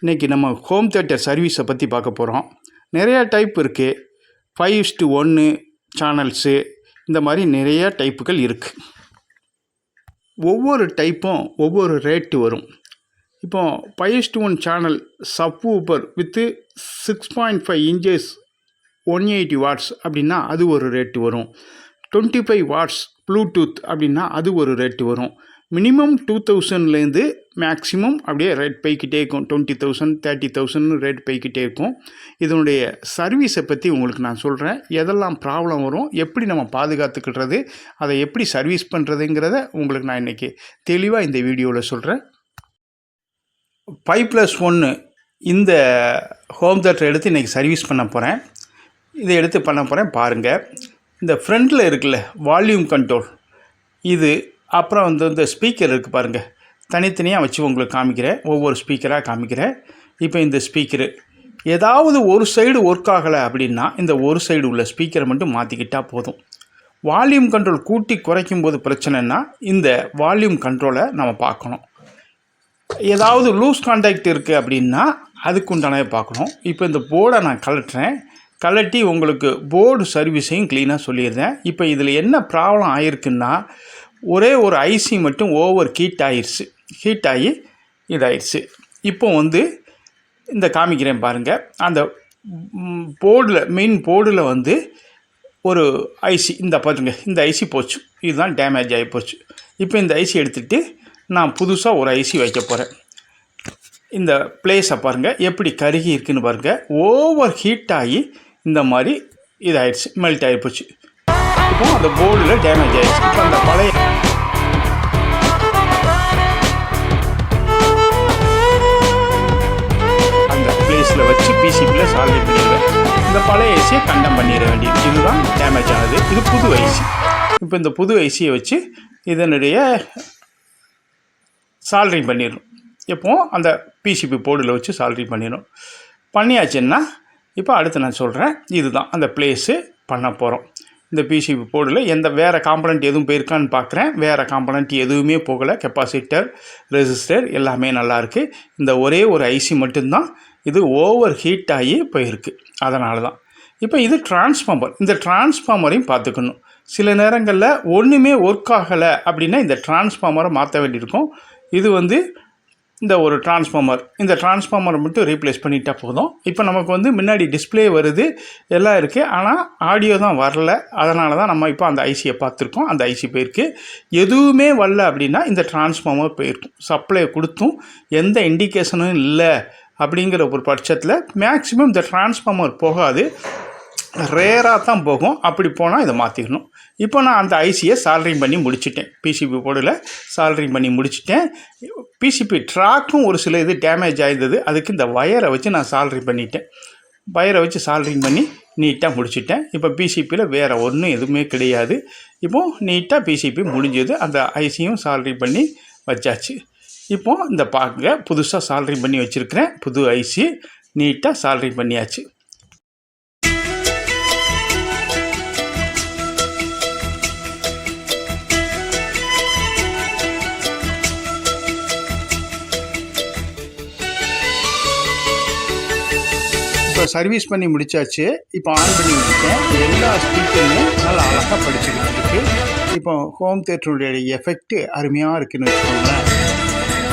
இன்றைக்கி நம்ம home theatre சர்வீஸை பற்றி பார்க்க போகிறோம். நிறையா டைப் இருக்குது. 5:1 சேனல்ஸு, இந்த மாதிரி நிறையா டைப்புகள் இருக்குது. ஒவ்வொரு டைப்பும் ஒவ்வொரு ரேட்டு வரும். இப்போ 5:1 channel subwoofer with 6.5 inches 180 watts அப்படின்னா அது ஒரு ரேட்டு வரும். 25 வாட்ஸ் ப்ளூடூத் அப்படின்னா அது ஒரு ரேட்டு வரும். மினிமம் 2000லேருந்து மேக்ஸிமம் அப்படியே ரேட் போய்கிட்டே இருக்கும். 20,000 30,000 ரேட் போய்கிட்டே இருக்கும். இதனுடைய சர்வீஸை பற்றி உங்களுக்கு நான் சொல்கிறேன். எதெல்லாம் ப்ராப்ளம் வரும், எப்படி நம்ம பாதுகாத்துக்கிறது, அதை எப்படி சர்வீஸ் பண்ணுறதுங்கிறத உங்களுக்கு நான் இன்றைக்கி தெளிவாக இந்த வீடியோவில் சொல்கிறேன். 5+1 இந்த ஹோம் தியேட்டர் எடுத்து இன்றைக்கி சர்வீஸ் பண்ண போகிறேன். இதை எடுத்து பண்ண போகிறேன் பாருங்கள். இந்த ஃப்ரண்டில் இருக்குல்ல வால்யூம் கண்ட்ரோல், இது அப்புறம் இந்த ஸ்பீக்கர் இருக்குது பாருங்கள். தனித்தனியாக வச்சு உங்களுக்கு காமிக்கிறேன், ஒவ்வொரு ஸ்பீக்கராக காமிக்கிறேன். இப்போ இந்த ஸ்பீக்கரு ஏதாவது ஒரு சைடு ஒர்க் ஆகலை அப்படின்னா இந்த ஒரு சைடு உள்ள ஸ்பீக்கரை மட்டும் மாற்றிக்கிட்டால் போதும். வால்யூம் கண்ட்ரோல் கூட்டி குறைக்கும் போது பிரச்சனைன்னா இந்த வால்யூம் கண்ட்ரோலை நம்ம பார்க்கணும். ஏதாவது லூஸ் கான்டாக்ட் இருக்குது அப்படின்னா அதுக்கு உண்டானவே பார்க்கணும். இப்போ இந்த போர்டை நான் கலட்டி உங்களுக்கு போர்டு சர்வீஸையும் க்ளீனாக சொல்லிடுறேன். இப்போ இதில் என்ன ப்ராப்ளம் ஆகிருக்குன்னா, ஒரே ஒரு ஐசி மட்டும் ஓவர் ஹீட் ஆகி இதாகிடுச்சு. இப்போ இந்த காமிக்கிறேன் பாருங்கள். அந்த போர்டில் மெயின் போர்டில் ஒரு ஐசி இந்த பாருங்க, இந்த ஐசி போச்சு. இதுதான் டேமேஜ் ஆகி போச்சு. இப்போ இந்த ஐசி எடுத்துகிட்டு நான் புதுசாக ஒரு ஐசி வைக்க போகிறேன். இந்த பிளேஸை பாருங்கள் எப்படி கருகி இருக்குன்னு பாருங்கள். ஓவர் ஹீட் ஆகி இந்த மாதிரி இதாகிடுச்சு, மெல்ட் ஆகி போச்சு. இப்போ அந்த போர்டில் டேமேஜ் ஆகிடுச்சு. இப்போ அந்த பழைய அந்த பிளேஸில் வச்சு பிசிபியில் சால்வ் பண்ணிடுவேன். இந்த பழைய ஐசியை கண்டம் பண்ணிட வேண்டியது. இதுதான் டேமேஜ் ஆனது. இது புது ஐசி. இப்போ இந்த புது ஐசியை வச்சு இதனுடைய சால்ட்ரிங் பண்ணிடணும். எப்போது அந்த பிசிபி போர்டில் வச்சு சால்ட்ரிங் பண்ணியாச்சுன்னா இப்போ அடுத்து நான் சொல்கிறேன். இதுதான் அந்த பிளேஸு பண்ண போகிறோம். இந்த பிசிபி போர்டில் வேறு காம்பனண்ட் எதுவும் போயிருக்கான்னு பார்க்குறேன். வேறு காம்பனண்ட் எதுவுமே போகலை. கெப்பாசிட்டர், ரெசிஸ்டர் எல்லாமே நல்லாயிருக்கு. இந்த ஒரே ஒரு ஐசி மட்டும்தான் இது ஓவர் ஹீட் ஆகி போயிருக்கு. அதனால தான் இப்போ இது டிரான்ஸ்ஃபார்மர். இந்த டிரான்ஸ்ஃபார்மரையும் பார்த்துக்கணும். சில நேரங்களில் ஒன்றுமே ஒர்க் ஆகலை அப்படின்னா இந்த டிரான்ஸ்ஃபார்மரை மாற்ற வேண்டியிருக்கும். இது இந்த ஒரு டிரான்ஸ்ஃபார்மர், இந்த டிரான்ஸ்ஃபார்மரை மட்டும் ரீப்ளேஸ் பண்ணிட்டா போதும். இப்போ நமக்கு முன்னாடி டிஸ்பிளே வருது, எல்லாம் இருக்குது. ஆனால் ஆடியோ தான் வரல. அதனால தான் நம்ம இப்போ அந்த ஐசியை பார்த்துருக்கோம். அந்த ஐசி போயிருக்கு. எதுவுமே வரல அப்படின்னா இந்த டிரான்ஸ்ஃபார்மர் போயிருக்கும். சப்ளை கொடுத்தும் எந்த இண்டிகேஷனும் இல்லை அப்படிங்கிற ஒரு பட்சத்தில் மேக்ஸிமம் இந்த டிரான்ஸ்ஃபார்மர் போகாது, ரேராக தான் போகும். அப்படி போனால் இதை மாற்றிக்கணும். இப்போ நான் அந்த ஐசியை சால்ட்ரிங் பண்ணி முடிச்சிட்டேன். பிசிபி போர்டில் சால்ட்ரிங் பண்ணி முடிச்சிட்டேன். பிசிபி ட்ராக்கும் ஒரு சில இது டேமேஜ் ஆகிருந்தது. அதுக்கு இந்த வயரை வச்சு நான் சால்ட்ரிங் பண்ணிட்டேன். வயரை வச்சு சால்ட்ரிங் பண்ணி நீட்டாக முடிச்சிட்டேன். இப்போ பிசிபியில் வேறு ஒன்றும் எதுவுமே கிடையாது. இப்போது நீட்டாக பிசிபி முடிஞ்சது. அந்த ஐசியும் சால்ட்ரிங் பண்ணி வச்சாச்சு. இப்போது இந்த பாருங்க, புதுசாக சால்ட்ரிங் பண்ணி வச்சுருக்கிறேன். புது ஐசி நீட்டாக சால்ட்ரிங் பண்ணியாச்சு. இப்போ சர்வீஸ் பண்ணி முடித்தாச்சு. இப்போ ஆன் பண்ணி முடித்தேன். எல்லா ஸ்பீக்கருமே நல்லா அழகாக படிச்சுக்கிட்டு இருக்குது. இப்போ ஹோம் தியேட்டருடைய எஃபெக்ட்டு அருமையாக இருக்குதுன்னு வச்சுக்கோங்களேன்.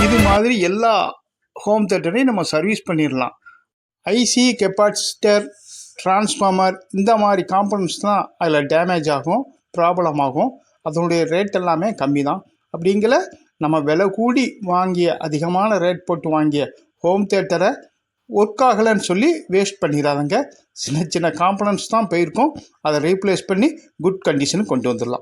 இது மாதிரி எல்லா ஹோம் தியேட்டரையும் நம்ம சர்வீஸ் பண்ணிடலாம். ஐசி, கெப்பாசிட்டர், டிரான்ஸ்ஃபார்மர் இந்த மாதிரி காம்பனன்ட்ஸ் தான் அதில் டேமேஜ் ஆகும், ப்ராப்ளம் ஆகும். அதனுடைய ரேட் எல்லாமே கம்மி தான். அப்படிங்கிற நம்ம விலை கூடி வாங்கிய, அதிகமான ரேட் போட்டு வாங்கிய ஹோம் தியேட்டரை ஒர்க் ஆகலைன்னு சொல்லி வேஸ்ட் பண்ணிடாதங்க. சின்ன சின்ன காம்பனன்ட்ஸ் தான் போயிருக்கோம். அதை ரீப்ளேஸ் பண்ணி குட் கண்டிஷனுக்கு கொண்டு வந்துடலாம்.